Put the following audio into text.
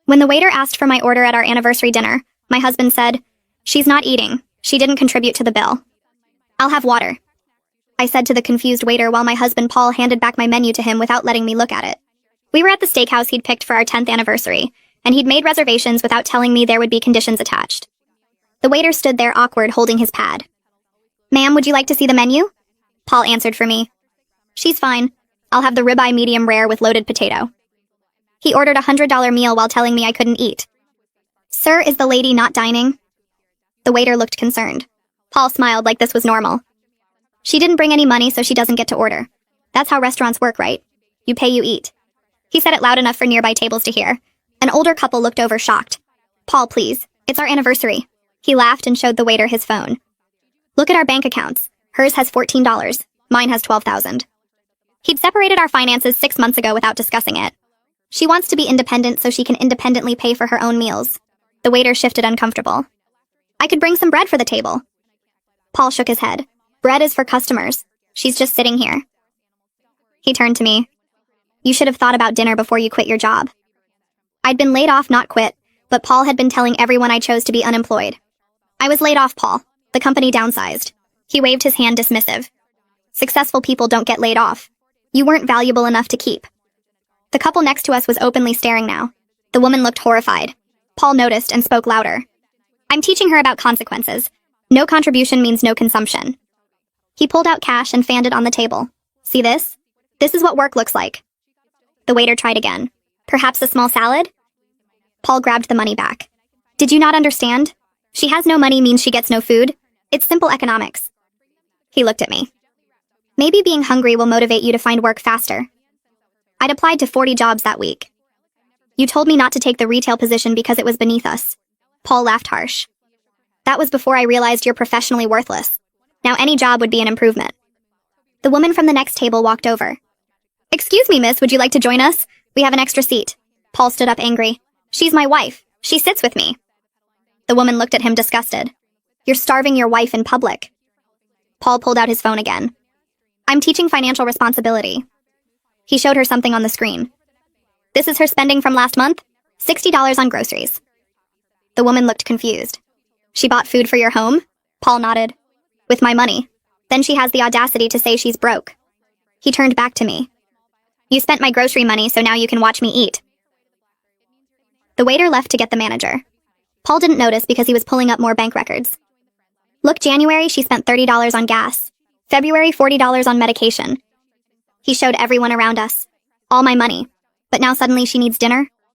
When the waiter asked for my order at our anniversary dinner, my husband said, "She's not eating. She didn't contribute to the bill." "I'll have water," I said to the confused waiter while my husband Paul handed back my menu to him without letting me look at it. We were at the steakhouse he'd picked for our 10th anniversary, and he'd made reservations without telling me there would be conditions attached. The waiter stood there awkward, holding his pad. "Ma'am, would you like to see the menu?" Paul answered for me. "She's fine. I'll have the ribeye medium rare with loaded potato." He ordered a $100 meal while telling me I couldn't eat. "Sir, is the lady not dining?" The waiter looked concerned. Paul smiled like this was normal. "She didn't bring any money, so she doesn't get to order. That's how restaurants work, right? You pay, you eat." He said it loud enough for nearby tables to hear. An older couple looked over shocked. "Paul, please. It's our anniversary." He laughed and showed the waiter his phone. "Look at our bank accounts. Hers has $14. Mine has $12,000. He'd separated our finances 6 months ago without discussing it. She wants to be independent so she can independently pay for her own meals. The waiter shifted uncomfortable. "I could bring some bread for the table." Paul shook his head. "Bread is for customers. She's just sitting here." He turned to me. "You should have thought about dinner before you quit your job." I'd been laid off, not quit, but Paul had been telling everyone I chose to be unemployed. "I was laid off, Paul. The company downsized." He waved his hand dismissive. "Successful people don't get laid off. You weren't valuable enough to keep." The couple next to us was openly staring now. The woman looked horrified. Paul noticed and spoke louder. "I'm teaching her about consequences. No contribution means no consumption." He pulled out cash and fanned it on the table. "See this? This is what work looks like." The waiter tried again. "Perhaps a small salad?" Paul grabbed the money back. "Did you not understand? She has no money means she gets no food. It's simple economics." He looked at me. "Maybe being hungry will motivate you to find work faster." I'd applied to 40 jobs that week. "You told me not to take the retail position because it was beneath us." Paul laughed harsh. "That was before I realized you're professionally worthless. Now any job would be an improvement." The woman from the next table walked over. "Excuse me, miss, would you like to join us? We have an extra seat." Paul stood up angry. "She's my wife. She sits with me." The woman looked at him disgusted. "You're starving your wife in public." Paul pulled out his phone again. "I'm teaching financial responsibility." He showed her something on the screen. "This is her spending from last month? $60 on groceries." The woman looked confused. "She bought food for your home?" Paul nodded. "With my money. Then she has the audacity to say she's broke." He turned back to me. "You spent my grocery money, so now you can watch me eat." The waiter left to get the manager. Paul didn't notice because he was pulling up more bank records. "Look, January, she spent $30 on gas. February, $40 on medication." He showed everyone around us. "All my money. But now suddenly she needs dinner?"